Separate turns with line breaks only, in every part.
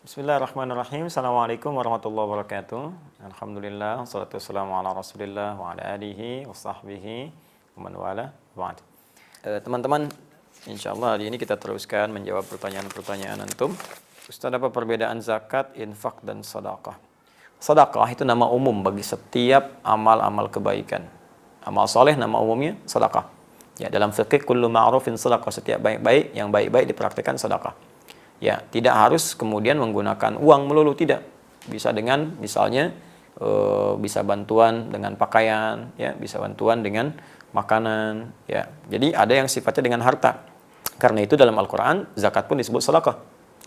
Bismillahirrahmanirrahim. Assalamualaikum warahmatullahi wabarakatuh. Alhamdulillah, wassalatu wassalamu ala rasulillah wa ala alihi wa sahbihi wa man wala ba'd. Teman-teman, insyaallah hari ini kita teruskan menjawab pertanyaan-pertanyaan antum. Ustaz, apa perbedaan zakat, infak, dan sedekah? Sedekah itu nama umum bagi setiap amal-amal kebaikan. Amal soleh nama umumnya sedekah. Ya, dalam fikih kullu ma'rufin sedekah, setiap baik-baik yang baik-baik dipraktikkan sedekah. Ya, tidak harus kemudian menggunakan uang melulu, tidak. Bisa dengan misalnya bisa bantuan dengan pakaian, ya, bisa bantuan dengan makanan, ya. Jadi ada yang sifatnya dengan harta. Karena itu dalam Al-Qur'an zakat pun disebut sedekah.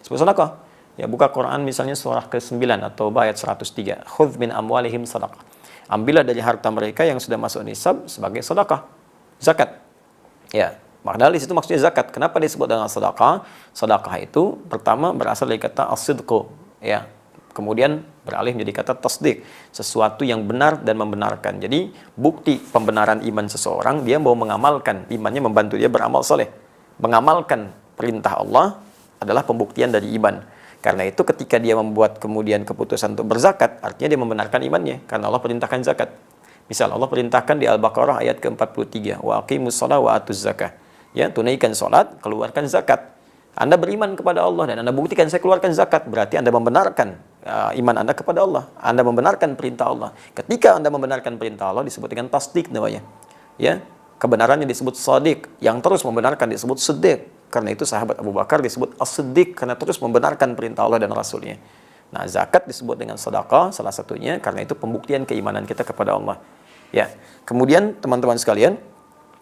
Disebut sedekah. Ya, buka Quran misalnya surah ke-9 atau ayat 103. Khudz min amwalihim sedekah. Ambillah dari harta mereka yang sudah masuk nisab sebagai sedekah. Zakat. Ya. Padahal di situ maksudnya zakat. Kenapa disebut dengan sedekah? Sedekah itu pertama berasal dari kata as-sidqu, ya. Kemudian beralih menjadi kata tasdik, sesuatu yang benar dan membenarkan. Jadi bukti pembenaran iman seseorang, dia mau mengamalkan imannya, membantu dia beramal soleh. Mengamalkan perintah Allah adalah pembuktian dari iman. Karena itu ketika dia membuat kemudian keputusan untuk berzakat, artinya dia membenarkan imannya, karena Allah perintahkan zakat. Misal Allah perintahkan di Al-Baqarah ayat ke-43, wa aqimus shalah wa atuz zakah. Ya, tunaikan sholat, keluarkan zakat. Anda beriman kepada Allah dan Anda buktikan saya keluarkan zakat, berarti Anda membenarkan iman Anda kepada Allah. Anda membenarkan perintah Allah. Ketika Anda membenarkan perintah Allah disebut dengan tasdik namanya. Ya, kebenarannya disebut shadiq, yang terus membenarkan disebut siddiq. Karena itu sahabat Abu Bakar disebut as-siddiq, karena terus membenarkan perintah Allah dan Rasulnya. Nah, zakat disebut dengan sedekah salah satunya karena itu pembuktian keimanan kita kepada Allah. Ya. Kemudian teman-teman sekalian,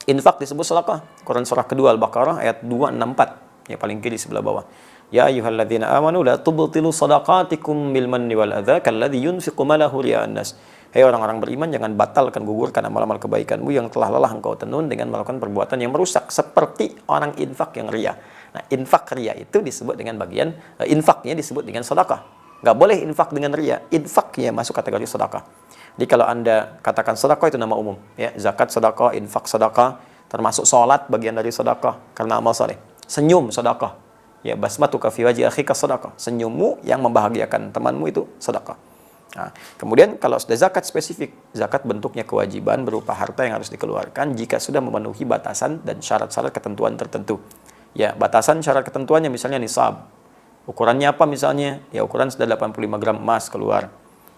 infak disebut sedekah. Quran surah kedua Al-Baqarah ayat 264, yang paling kiri sebelah bawah. Ya ayyuhalladzina amanu la tubtilu shadaqatikum bil manni wal adza kalladzi yunfiqu malahu riya'an nas. Hei orang-orang beriman, jangan batalkan, gugurkan amal-amal kebaikanmu yang telah lelah engkau tenun dengan melakukan perbuatan yang merusak seperti orang infak yang riya. Nah, infak riya itu disebut dengan bagian infaknya disebut dengan sedekah. Enggak boleh infak dengan riya. Infaknya masuk kategori sedekah. Jadi kalau Anda katakan sedekah itu nama umum, ya, zakat sedekah, infak sedekah, termasuk salat bagian dari sedekah karena amal saleh. Senyum sedekah. Ya, basmatuka fi wajhi akhika sedekah. Senyummu yang membahagiakan temanmu itu sedekah. Nah, kemudian kalau sudah zakat spesifik, zakat bentuknya kewajiban berupa harta yang harus dikeluarkan jika sudah memenuhi batasan dan syarat-syarat ketentuan tertentu. Ya, batasan syarat ketentuannya misalnya nisab. Ukurannya apa misalnya? Ya, ukuran sudah 85 gram emas keluar.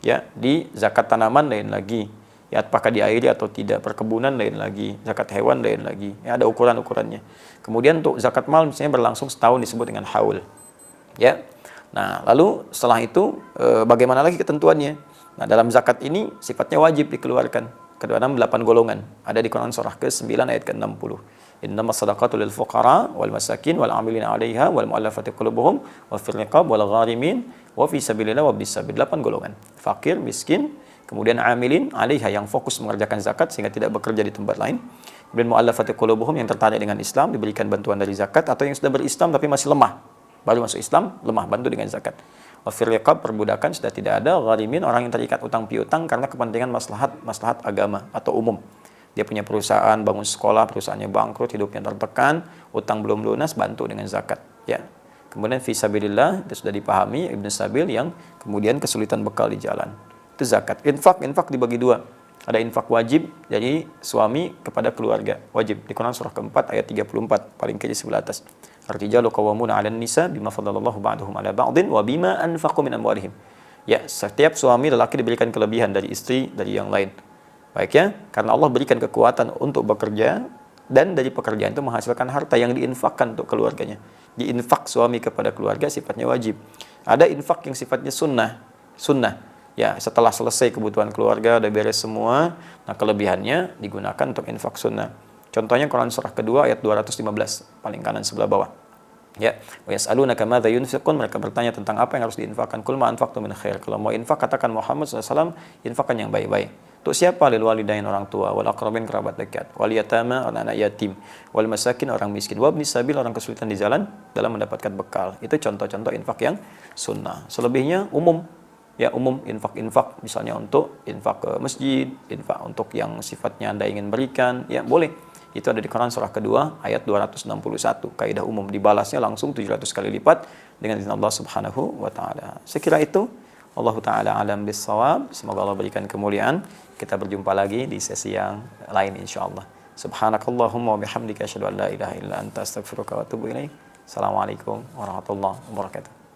Ya, di zakat tanaman lain lagi. Ya, apakah diairi atau tidak, perkebunan lain lagi, zakat hewan lain lagi. Ya, ada ukuran-ukurannya. Kemudian untuk zakat mal misalnya berlangsung setahun disebut dengan haul. Ya. Nah, lalu setelah itu bagaimana lagi ketentuannya? Nah, dalam zakat ini sifatnya wajib dikeluarkan. Kedalam 8 golongan. Ada di Quran surah ke-9 ayat ke-60. Innamas shadaqatu lil fuqara wal masakin wal 'amilina 'alaiha wal mu'allafati qulubuhum wa fil riqab wal gharimin wa fi sabilillah wa bis sabil. 8 golongan. Fakir, miskin, kemudian 'amilin 'alaiha yang fokus mengerjakan zakat sehingga tidak bekerja di tempat lain. Kemudian mu'allafati qulubuhum yang tertarik dengan Islam diberikan bantuan dari zakat, atau yang sudah berislam tapi masih lemah. Baru masuk Islam, lemah, bantu dengan zakat. Wa fil riqab, perbudakan sudah tidak ada, gharimin orang yang terikat utang piutang karena kepentingan maslahat agama atau umum. Dia punya perusahaan, bangun sekolah, perusahaannya bangkrut, hidupnya tertekan, utang belum lunas, bantu dengan zakat. Ya. Kemudian fisabilillah, itu sudah dipahami, Ibnu Sabil yang kemudian kesulitan bekal di jalan. Itu zakat. Infak dibagi dua. Ada infak wajib dari suami kepada keluarga. Wajib. Di Quran surah keempat ayat 34, paling kiri sebelah atas. Ar-rijalu qawwamuna 'alan nisa bima faddalallahu ba'dahum 'ala ba'din wa bima anfaqu min amwalihim. Ya, setiap suami lelaki diberikan kelebihan dari istri, dari yang lain. Baik ya, karena Allah berikan kekuatan untuk bekerja dan dari pekerjaan itu menghasilkan harta yang diinfakkan untuk keluarganya. Diinfak suami kepada keluarga sifatnya wajib. Ada infak yang sifatnya sunnah. Ya, setelah selesai kebutuhan keluarga, udah beres semua, nah kelebihannya digunakan untuk infak sunnah. Contohnya Quran surah kedua ayat 215, paling kanan sebelah bawah. Ya, wa yas'alunaka madza yunfiqun, mereka bertanya tentang apa yang harus diinfakkan. Qul ma anfaqtum min khair. Kalau mau infak katakan Muhammad SAW, infakkan yang baik-baik. Untuk siapa? Lil walidain, orang tua, wal aqrabin, kerabat dekat, wal yatama, anak-anak yatim, wal masakin, orang miskin, wa ibnis sabil, orang kesulitan di jalan dalam mendapatkan bekal. Itu contoh-contoh infak yang sunnah. Selebihnya umum. Ya, umum infak misalnya untuk infak ke masjid, infak untuk yang sifatnya Anda ingin berikan, ya boleh. Itu ada di Quran surah kedua ayat 261. Kaidah umum dibalasnya langsung 700 kali lipat dengan izin Allah Subhanahu wa taala. Sekira itu, Allah taala alam bissawab. Semoga Allah berikan kemuliaan. Kita berjumpa lagi di sesi yang lain insyaallah. Subhanakallahumma wa bihamdika asyhadu an la ilaha illa anta astaghfiruka wa atubu ilaik. Assalamualaikum warahmatullahi wabarakatuh.